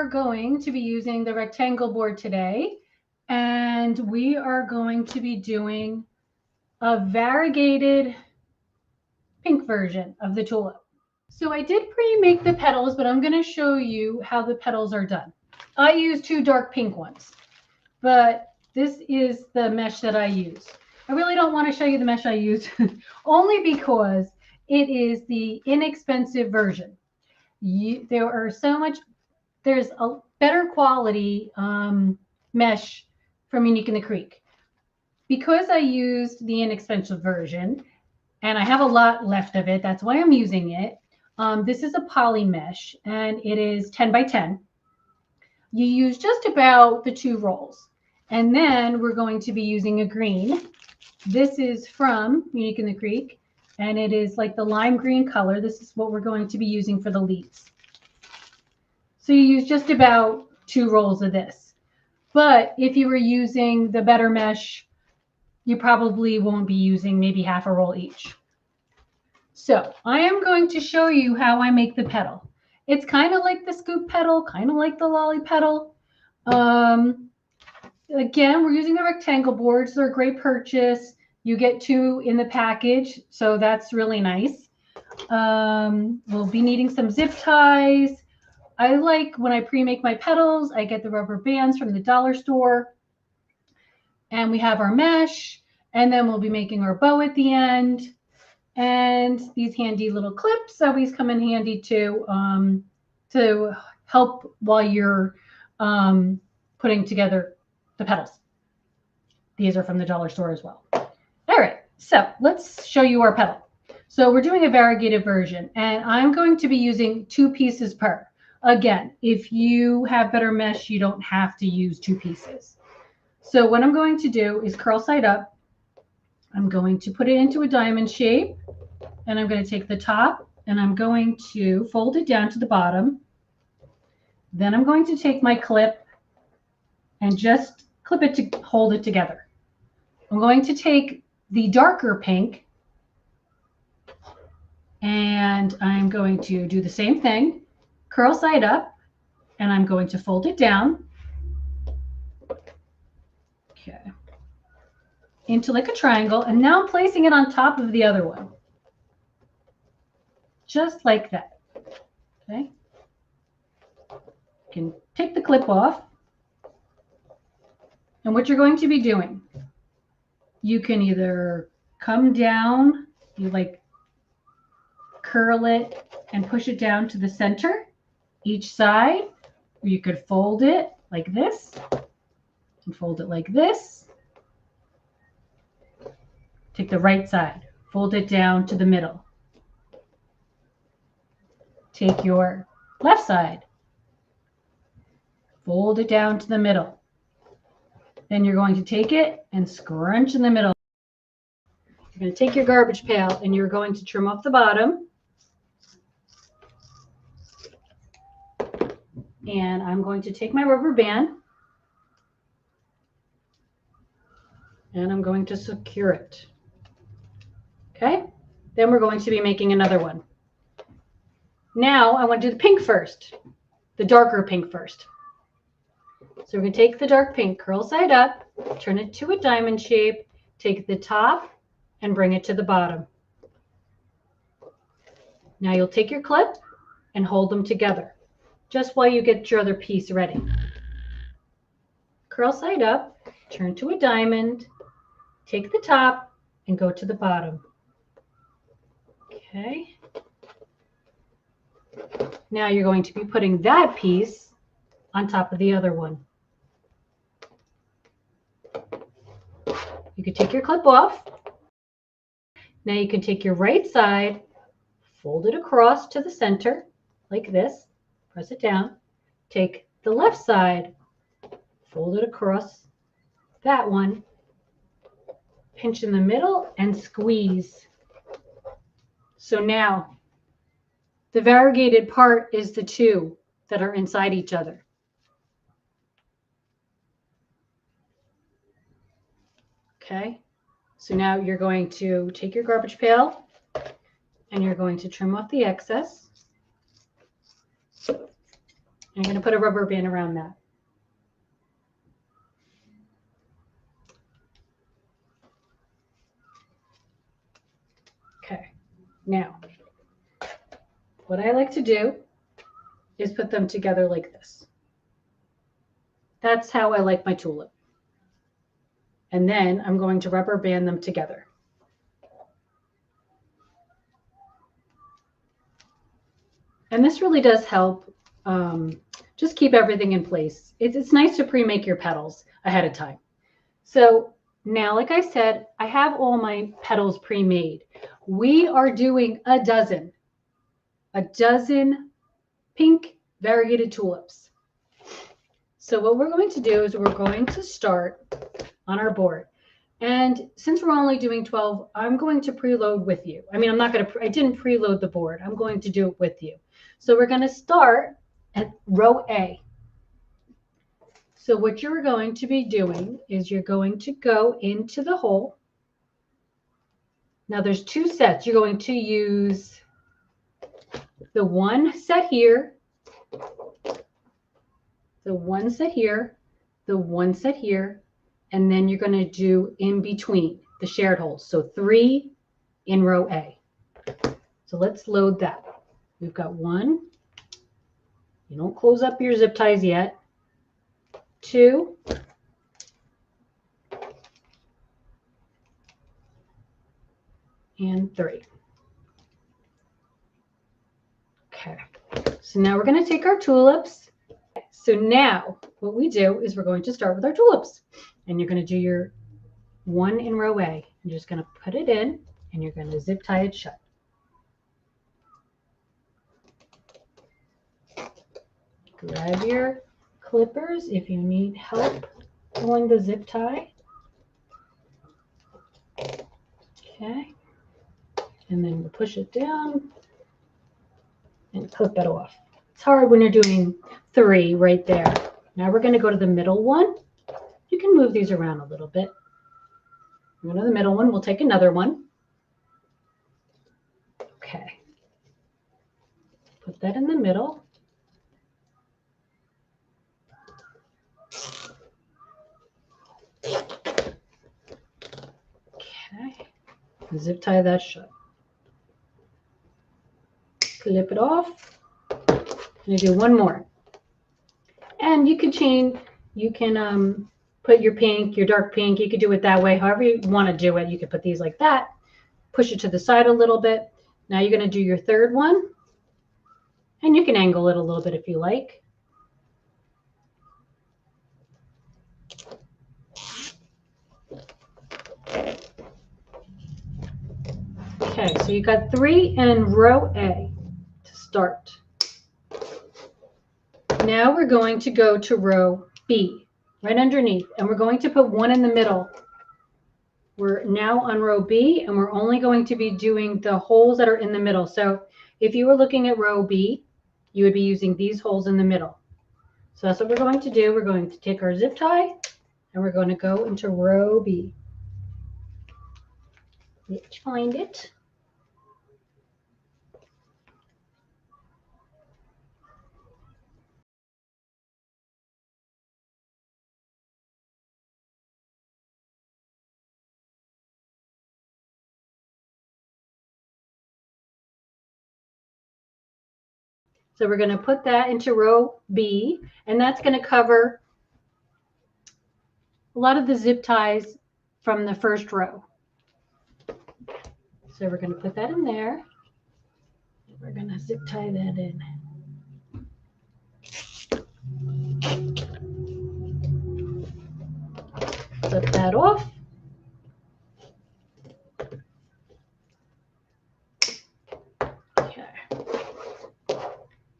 going to be using the rectangle board today, and we are going to be doing a variegated pink version of the tulip. So I did pre-make the petals, but I'm going to show you how the petals are done. I use 2 dark pink ones, but this is the mesh that I use. I really don't want to show you the mesh I use only because it is the inexpensive version. There's a better quality mesh from Unique in the Creek. Because I used the inexpensive version, and I have a lot left of it, that's why I'm using it. This is a poly mesh, and it is 10 by 10. You use just about the 2 rolls. And then we're going to be using a green. This is from Unique in the Creek, and it is like the lime green color. This is what we're going to be using for the leaves. So you use just about 2 rolls of this. But if you were using the better mesh, you probably won't be using maybe half a roll each. So I am going to show you how I make the petal. It's kind of like the scoop petal, kind of like the lolly petal. Again, we're using the rectangle boards. They're a great purchase. You get 2 in the package, so that's really nice. We'll be needing some zip ties. I like when I pre-make my petals, I get the rubber bands from the dollar store. And we have our mesh, and then we'll be making our bow at the end. And these handy little clips always come in handy too, to help while you're putting together the petals. These are from the dollar store as well. All right, so let's show you our petal. So we're doing a variegated version, and I'm going to be using 2 pieces per. Again, if you have better mesh, you don't have to use 2 pieces. So what I'm going to do is curl side up. I'm going to put it into a diamond shape, and I'm going to take the top and I'm going to fold it down to the bottom. Then I'm going to take my clip and just clip it to hold it together. I'm going to take the darker pink and I'm going to do the same thing, curl side up, and I'm going to fold it down. Okay. Into like a triangle, and now I'm placing it on top of the other one. Just like that. Okay. You can take the clip off. And what you're going to be doing, you can either come down, you like curl it and push it down to the center, each side, or you could fold it like this and fold it like this. Take the right side, fold it down to the middle. Take your left side, fold it down to the middle. Then you're going to take it and scrunch in the middle. You're going to take your garbage pail and you're going to trim off the bottom. And I'm going to take my rubber band and I'm going to secure it. Okay, then we're going to be making another one. Now I want to do the pink first, the darker pink first. So we're going to take the dark pink, curl side up, turn it to a diamond shape, take the top and bring it to the bottom. Now you'll take your clip and hold them together just while you get your other piece ready. Curl side up, turn to a diamond, take the top and go to the bottom. Okay. Now you're going to be putting that piece on top of the other one. You can take your clip off. Now you can take your right side, fold it across to the center like this, press it down. Take the left side, fold it across that one, pinch in the middle and squeeze. So now the variegated part is the 2 that are inside each other. Okay, so now you're going to take your garbage pail and you're going to trim off the excess. I'm going to put a rubber band around that. Okay, now what I like to do is put them together like this. That's how I like my tulip. And then I'm going to rubber band them together. And this really does help just keep everything in place. It's nice to pre-make your petals ahead of time. So now, like I said, I have all my petals pre-made. We are doing a dozen pink variegated tulips. So what we're going to do is we're going to start on our board. And since we're only doing 12, I'm going to preload with you. I mean, I didn't preload the board. I'm going to do it with you. So we're going to start at row A. So what you're going to be doing is you're going to go into the hole. Now there's two sets. You're going to use the one set here, the one set here, the one set here, and then you're going to do in between the shared holes. So 3 in row A. So let's load that. We've got 1. You don't close up your zip ties yet. 2. And 3. Okay. So now we're going to take our tulips. So now what we do is we're going to start with our tulips. And you're going to do your 1 in row A. You're just going to put it in and you're going to zip tie it shut. Grab your clippers if you need help pulling the zip tie. Okay. And then we'll push it down and clip it off. It's hard when you're doing 3 right there. Now we're going to go to the middle one. You can move these around a little bit. Go to the middle one. We'll take another one. Okay. Put that in the middle. Okay. Zip tie that shut. Clip it off. I'm going to do one more. And you can chain, you can put your pink, your dark pink, you could do it that way. However you want to do it, you could put these like that. Push it to the side a little bit. Now you're going to do your third one. And you can angle it a little bit if you like. Okay, so you got 3 in row A to start. Now we're going to go to row B, right underneath, and we're going to put 1 in the middle. We're now on row B, and we're only going to be doing the holes that are in the middle. So if you were looking at row B, you would be using these holes in the middle. So that's what we're going to do. We're going to take our zip tie, and we're going to go into row B. Let's find it. So we're going to put that into row B, and that's going to cover a lot of the zip ties from the first row. So we're going to put that in there. We're going to zip tie that in. Flip that off. Okay.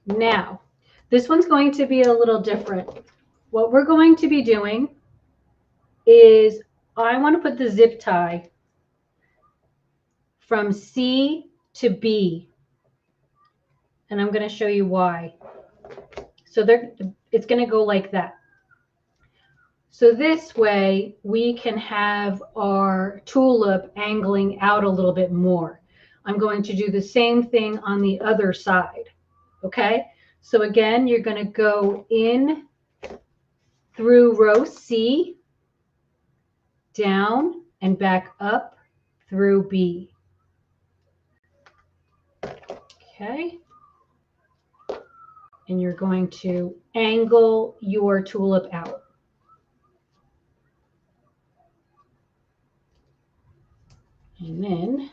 Now, this one's going to be a little different. What we're going to be doing is I want to put the zip tie from C to B. And I'm going to show you why. So it's going to go like that. So this way we can have our tulip angling out a little bit more. I'm going to do the same thing on the other side. Okay, So again, you're going to go in through row C, down and back up through B. Okay. And you're going to angle your tulip out. And then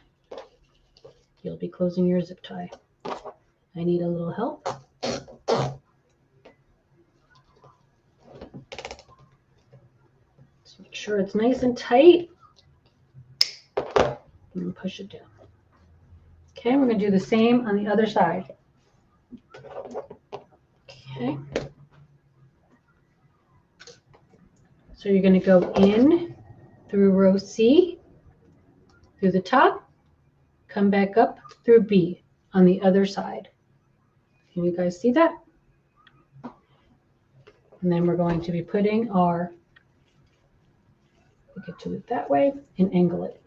you'll be closing your zip tie. I need a little help. Just make sure it's nice and tight. And push it down. Okay, we're going to do the same on the other side. Okay. So you're going to go in through row C, through the top, come back up through B on the other side. Can you guys see that? And then we're going to be putting our, we could do it that way and angle it.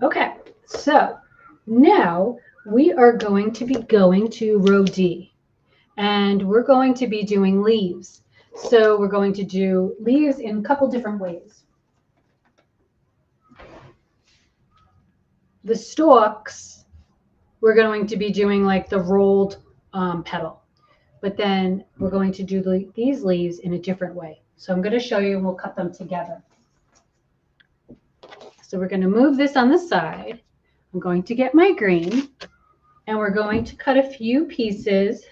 Okay, so now we are going to be going to row D, and we're going to be doing leaves. So we're going to do leaves in a couple different ways. The stalks, we're going to be doing like the rolled petal, but then we're going to do these leaves in a different way. So I'm going to show you and we'll cut them together. So we're going to move this on the side. I'm going to get my green and we're going to cut a few pieces.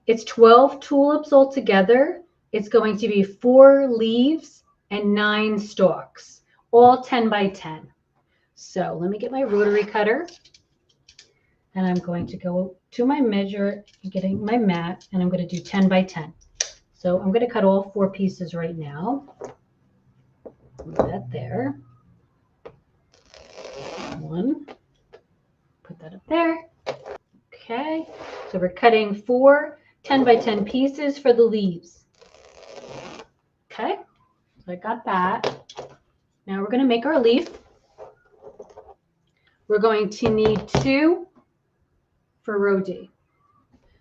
It's 12 tulips altogether. It's going to be 4 leaves and 9 stalks, all 10 by 10. So let me get my rotary cutter and I'm going to go to my measure, getting my mat, and I'm going to do 10 by 10. So I'm going to cut all 4 pieces right now. Put that there. 1. Put that up there. Okay, so we're cutting 4 10 by 10 pieces for the leaves. Okay, so I got that. Now we're going to make our leaf. We're going to need 2 for row D.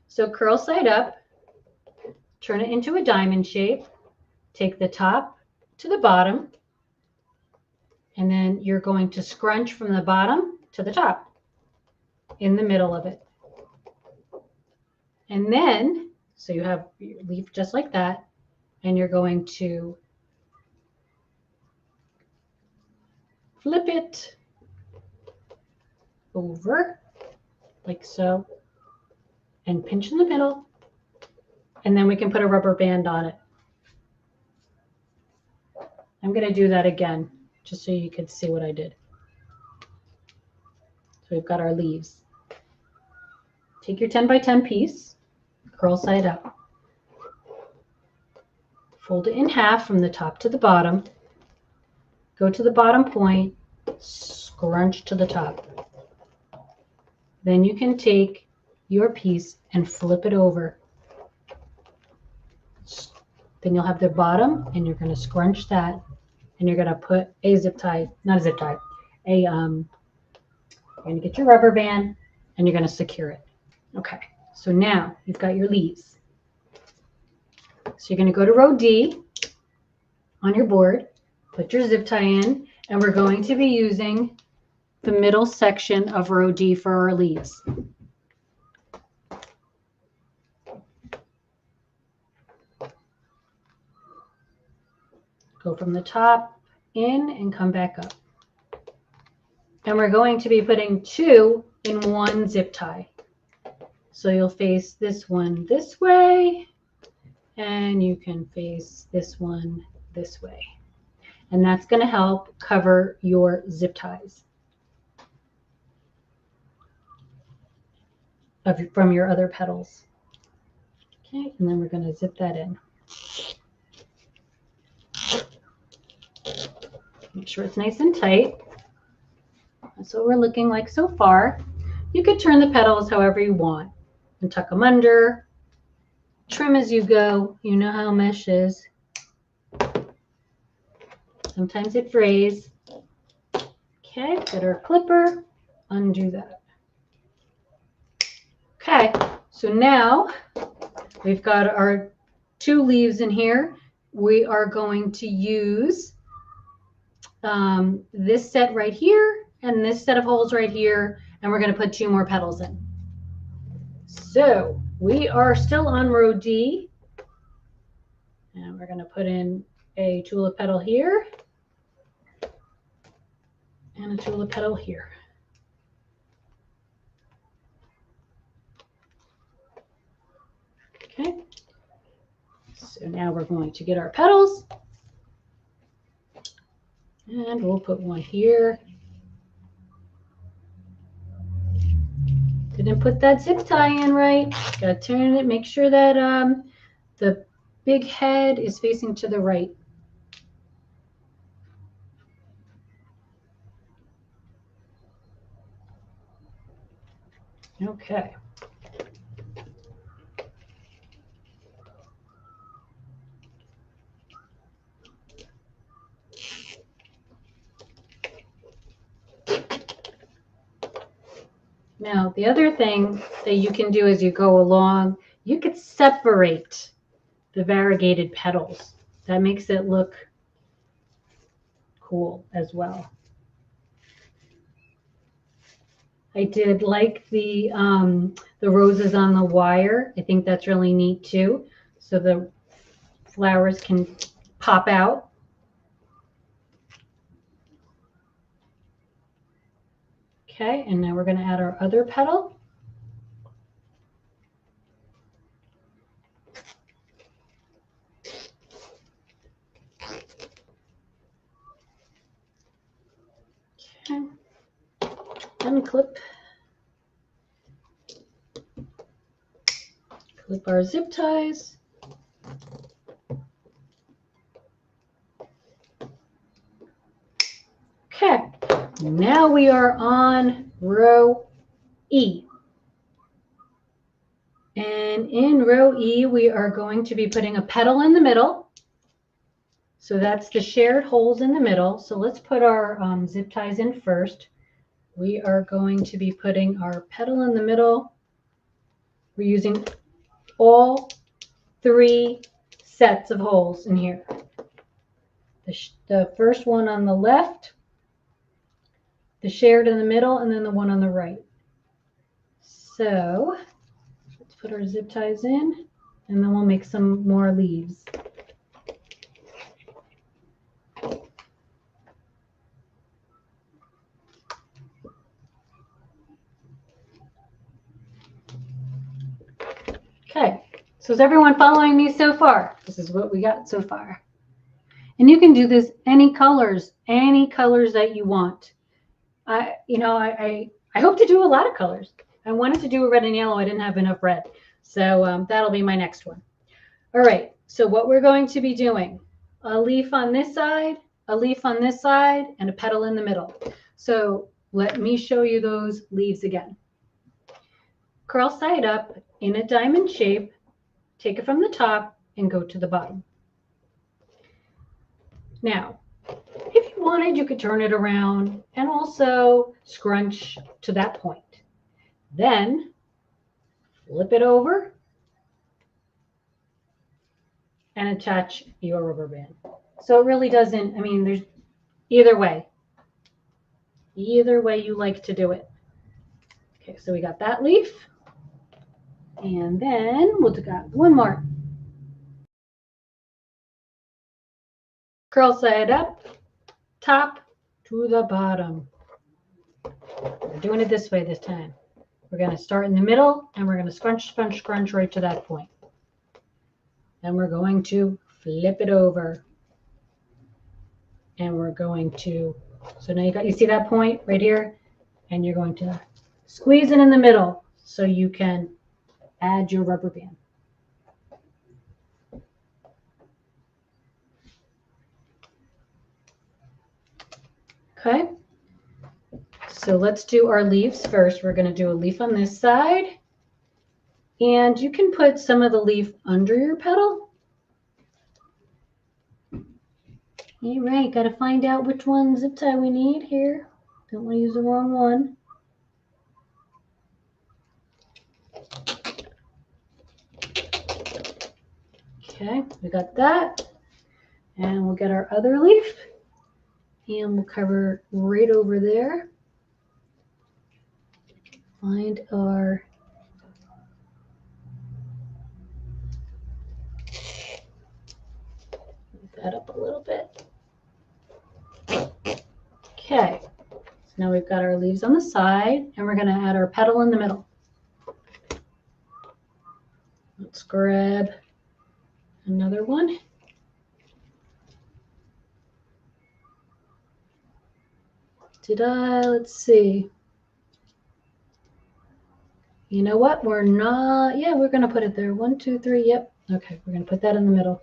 So curl side up, turn it into a diamond shape, take the top to the bottom, and then you're going to scrunch from the bottom to the top in the middle of it. And then, so you have your leaf just like that, and you're going to flip it over like so and pinch in the middle, and then we can put a rubber band on it. I'm going to do that again just so you can see what I did. So we've got our leaves. Take your 10 by 10 piece, curl side up, fold it in half from the top to the bottom, go to the bottom point, scrunch to the top. Then you can take your piece and flip it over. Then you'll have the bottom, and you're going to scrunch that, and you're going to put a zip tie, not a zip tie, you're going to get your rubber band, and you're going to secure it. Okay, so now you've got your leaves. So you're going to go to row D on your board, put your zip tie in, and we're going to be using the middle section of row D for our leaves. Go from the top in and come back up. And we're going to be putting 2 in 1 zip tie. So you'll face this one this way, and you can face this one this way. And that's going to help cover your zip ties from your other petals. Okay, and then we're going to zip that in. Make sure it's nice and tight. That's what we're looking like so far. You could turn the petals however you want and tuck them under. Trim as you go. You know how mesh is. Sometimes it frays. Okay, get our clipper, undo that. Okay, so now we've got our 2 leaves in here. We are going to use this set right here and this set of holes right here, and we're going to put 2 more petals in. So we are still on row D, and we're going to put in a tulip petal here and a tulip petal here. Okay, so now we're going to get our petals, and we'll put one here. Didn't put that zip tie in right. Gotta turn it, make sure that the big head is facing to the right. Okay. Now, the other thing that you can do as you go along, you could separate the variegated petals. That makes it look cool as well. I did like the roses on the wire. I think that's really neat too. So the flowers can pop out. Okay, and now we're going to add our other petal. Okay, unclip. Clip our zip ties. Okay, now we are on row E. And in row E, we are going to be putting a petal in the middle. So that's the shared holes in the middle. So let's put our zip ties in first. We are going to be putting our petal in the middle. We're using all 3 sets of holes in here. The first one on the left, the shared in the middle, and then the one on the right. So let's put our zip ties in, and then we'll make some more leaves. Okay, so is everyone following me so far? This is what we got so far. And you can do this any colors that you want. I hope to do a lot of colors. I wanted to do a red and yellow. I didn't have enough red. So that'll be my next one. All right, so what we're going to be doing, a leaf on this side, a leaf on this side, and a petal in the middle. So let me show you those leaves again. Curl side up in a diamond shape, take it from the top and go to the bottom. Now, if you wanted, you could turn it around and also scrunch to that point. Then flip it over and attach your rubber band. So it really doesn't, I mean, there's either way you like to do it. Okay, so we got that leaf. And then we'll do one more. Curl side up, top to the bottom. We're doing it this way this time. We're going to start in the middle and we're going to scrunch, scrunch, scrunch right to that point. Then we're going to flip it over. And we're going to, so now you see that point right here? And you're going to squeeze it in the middle so you can add your rubber band. Okay. So let's do our leaves first. We're going to do a leaf on this side. And you can put some of the leaf under your petal. All right, got to find out which one zip tie we need here. Don't want to use the wrong one. Okay, we got that. And we'll get our other leaf. And we'll cover right over there. Find our move that up a little bit. Okay, so now we've got our leaves on the side, and we're going to add our petal in the middle. Let's grab another one. Let's see. You know what? We're not, yeah, we're going to put it there. 1, 2, 3, yep. Okay, we're going to put that in the middle.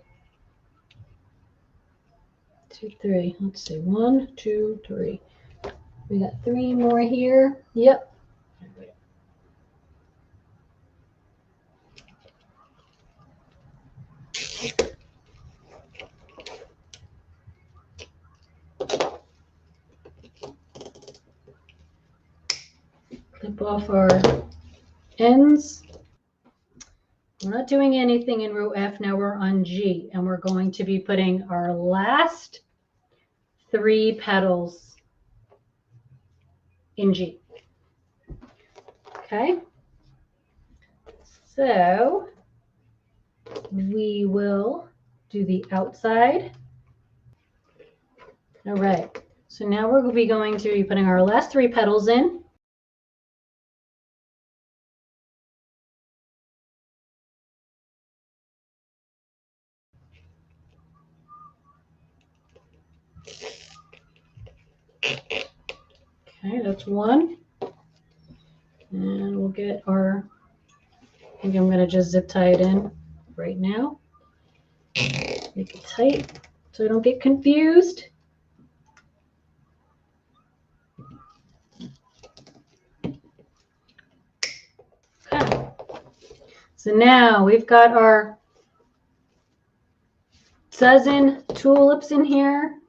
2, 3, let's see. 1, 2, 3. We got 3 more here. Yep. Clip off our ends. We're not doing anything in row F. Now we're on G, and we're going to be putting our last 3 petals in G. Okay. So we will do the outside. All right. So now we're going to be putting our last 3 petals in. Okay, that's 1. And we'll get our, I think I'm going to just zip tie it in right now. Make it tight so I don't get confused. Okay. So now we've got our dozen tulips in here.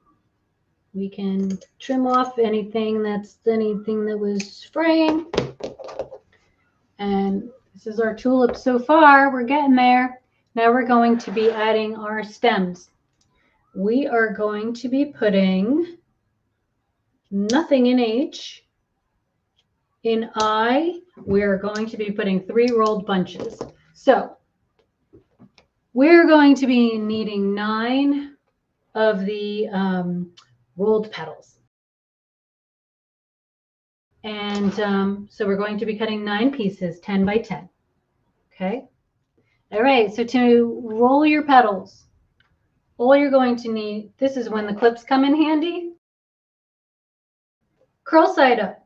We can trim off anything that was fraying. And this is our tulip so far. We're getting there. Now we're going to be adding our stems. We are going to be putting nothing in H. In I, we're going to be putting 3 rolled bunches. So we're going to be needing 9 of the rolled petals. And so we're going to be cutting 9 pieces, 10 by 10. Okay. All right. So to roll your petals, all you're going to need, this is when the clips come in handy. Curl side up,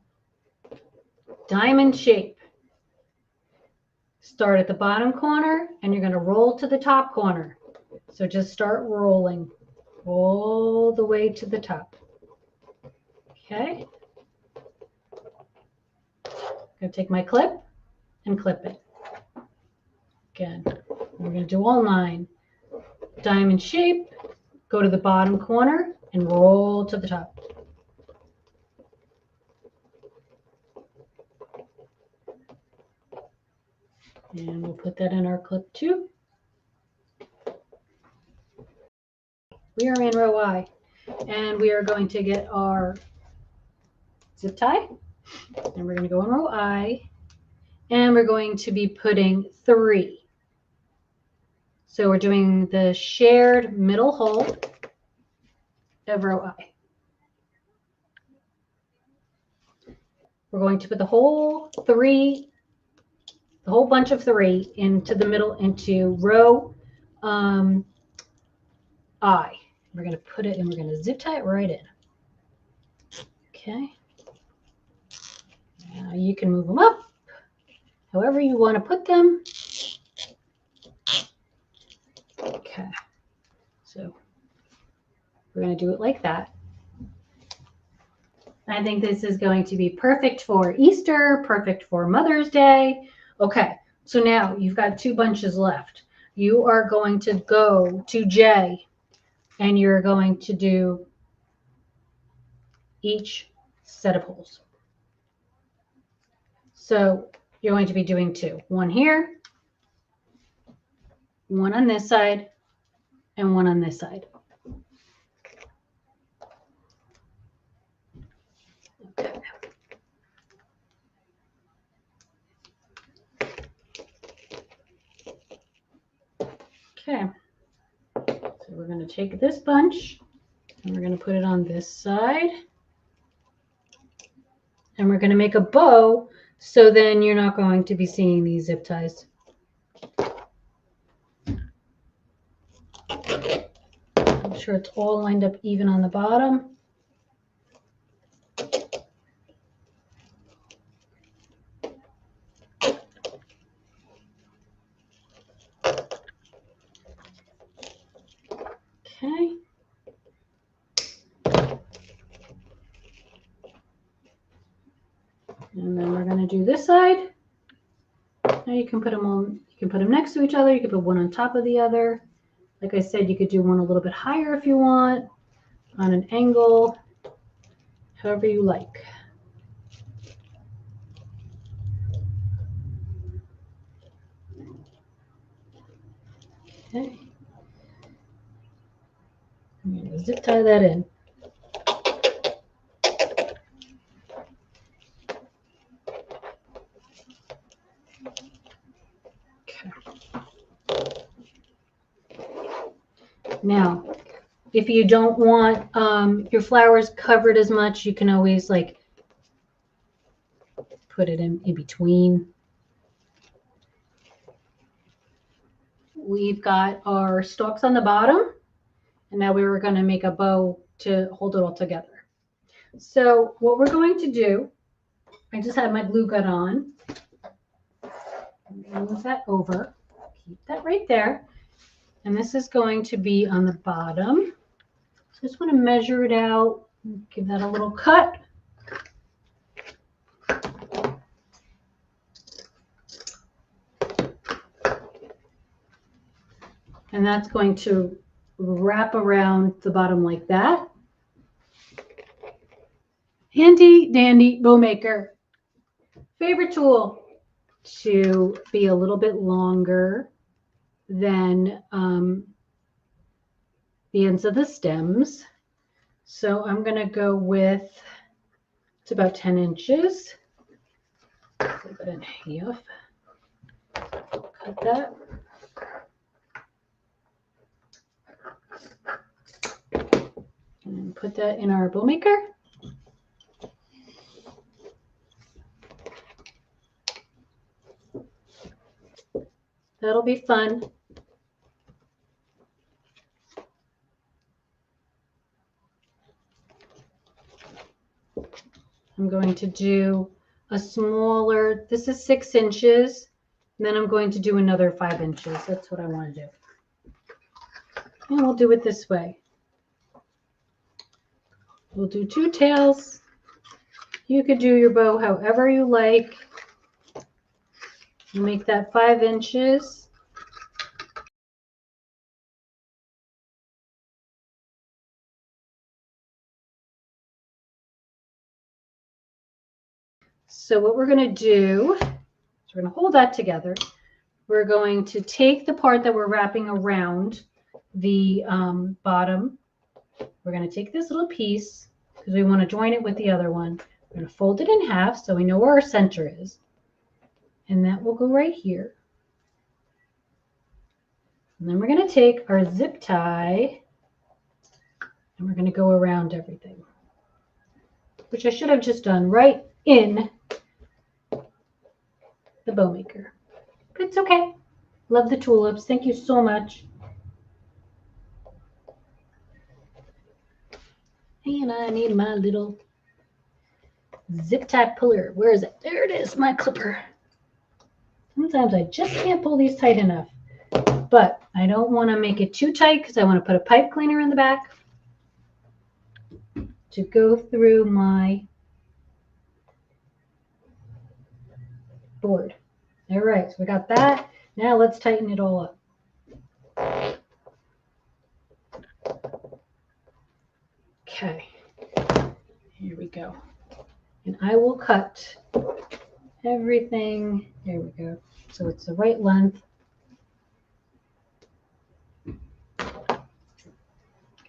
diamond shape. Start at the bottom corner and you're going to roll to the top corner. So just start rolling all the way to the top. Okay. I'm going to take my clip and clip it. Again, we're going to do all 9. Diamond shape, go to the bottom corner and roll to the top. And we'll put that in our clip too. We are in row I, and we are going to get our zip tie, and we're going to go in row I, and we're going to be putting 3. So we're doing the shared middle hole of row I. We're going to put the whole bunch of 3 into the middle, into row I. We're going to put it and we're going to zip tie it right in. Okay. Now you can move them up however you want to put them. Okay. So we're going to do it like that. I think this is going to be perfect for Easter, perfect for Mother's Day. Okay, so now you've got 2 bunches left. You are going to go to J and you're going to do each set of holes. So you're going to be doing 2. One here, one on this side, and one on this side. Okay. Okay. So we're going to take this bunch and we're going to put it on this side. And we're going to make a bow, so then you're not going to be seeing these zip ties. I'm sure it's all lined up even on the bottom. Okay. And then we're going to do this side. Now you can put them on, you can put them next to each other. You can put one on top of the other. Like I said, you could do one a little bit higher if you want, on an angle, however you like. Okay. I'm going to zip tie that in. Now, if you don't want your flowers covered as much, you can always like put it in between. We've got our stalks on the bottom, and now we were going to make a bow to hold it all together. So what we're going to do, I just had my glue gun on. Move that over. Keep that right there. And this is going to be on the bottom. So I just want to measure it out, give that a little cut. And that's going to wrap around the bottom like that. Handy dandy bow maker. Favorite tool to be a little bit longer than the ends of the stems. So I'm going to go with, it's about 10 inches. Put it in half. Cut that. And put that in our bow maker. That'll be fun. I'm going to do a smaller, this is 6 inches, and then I'm going to do another 5 inches. That's what I want to do. And we'll do it this way. We'll do 2 tails. You could do your bow however you like. Make that 5 inches. So what we're going to do is we're going to hold that together. We're going to take the part that we're wrapping around the bottom. We're going to take this little piece because we want to join it with the other one. We're going to fold it in half so we know where our center is. And that will go right here. And then we're going to take our zip tie and we're going to go around everything, which I should have just done right in the bow maker. But it's okay. Love the tulips. Thank you so much. And I need my little zip tie puller. Where is it? There it is, my clipper. Sometimes I just can't pull these tight enough. But I don't want to make it too tight because I want to put a pipe cleaner in the back to go through my board. All right, so we got that. Now let's tighten it all up. Okay, here we go. And I will cut everything. There we go. So it's the right length.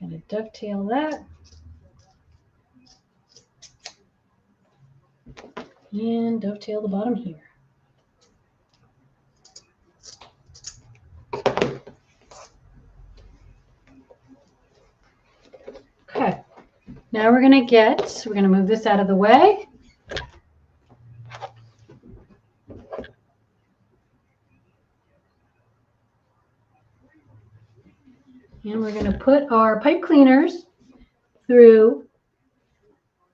Gonna dovetail that. And dovetail the bottom here. Okay, now we're gonna move this out of the way. And we're gonna put our pipe cleaners through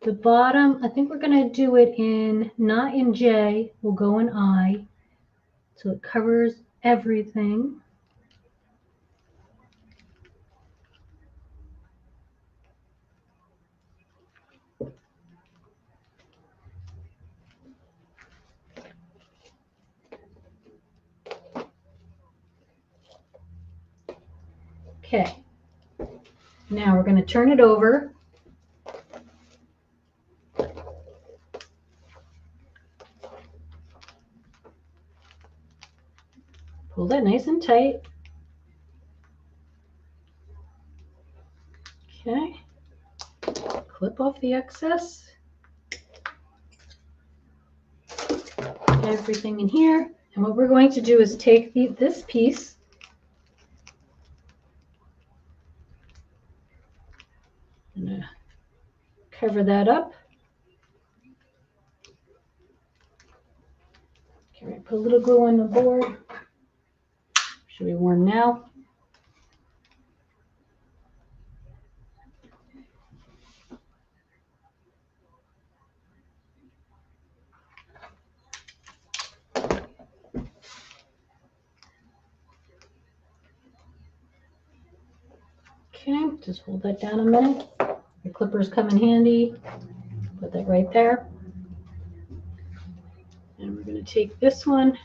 the bottom. I think we're gonna do it in, not in J, we'll go in I, so it covers everything. Okay, now we're going to turn it over. Pull that nice and tight. Okay, clip off the excess. Everything in here. And what we're going to do is take this piece and cover that up. Okay, put a little glue on the board. Should be warm now. Okay, just hold that down a minute. The clippers come in handy. Put that right there. And we're going to take this one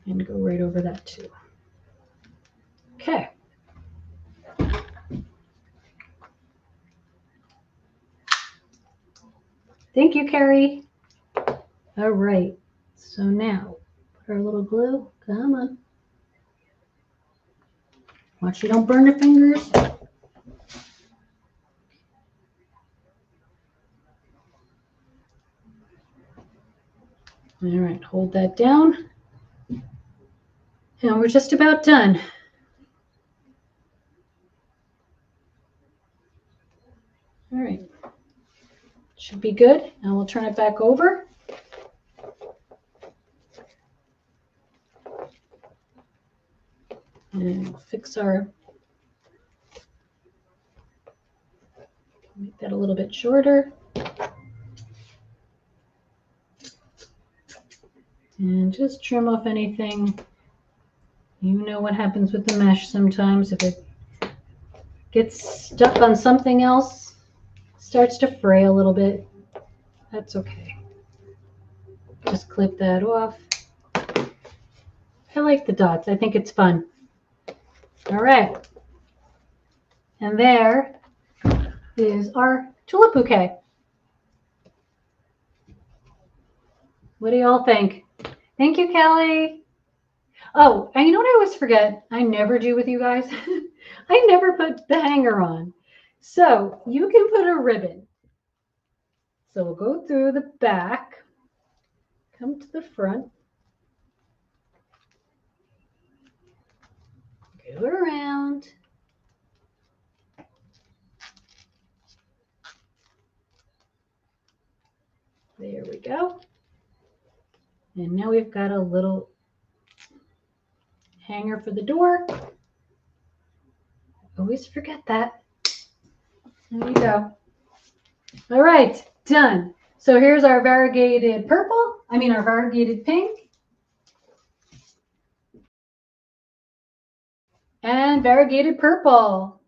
and go right over that too. Okay. Thank you, Carrie. All right. So now, put our little glue. Come on. Watch you don't burn your fingers. All right, hold that down. And we're just about done. All right. Should be good. Now we'll turn it back over. And fix our, make that a little bit shorter. And just trim off anything. You know what happens with the mesh sometimes. If it gets stuck on something else, starts to fray a little bit, that's okay. Just clip that off. I like the dots. I think it's fun. All right. And there is our tulip bouquet. What do y'all think? Thank you, Kelly. Oh, and you know what I always forget? I never do with you guys. I never put the hanger on. So you can put a ribbon. So we'll go through the back, come to the front, go around. There we go. And now we've got a little hanger for the door. Always forget that. There you go. All right, done. So here's our variegated purple. Our variegated pink. And variegated purple.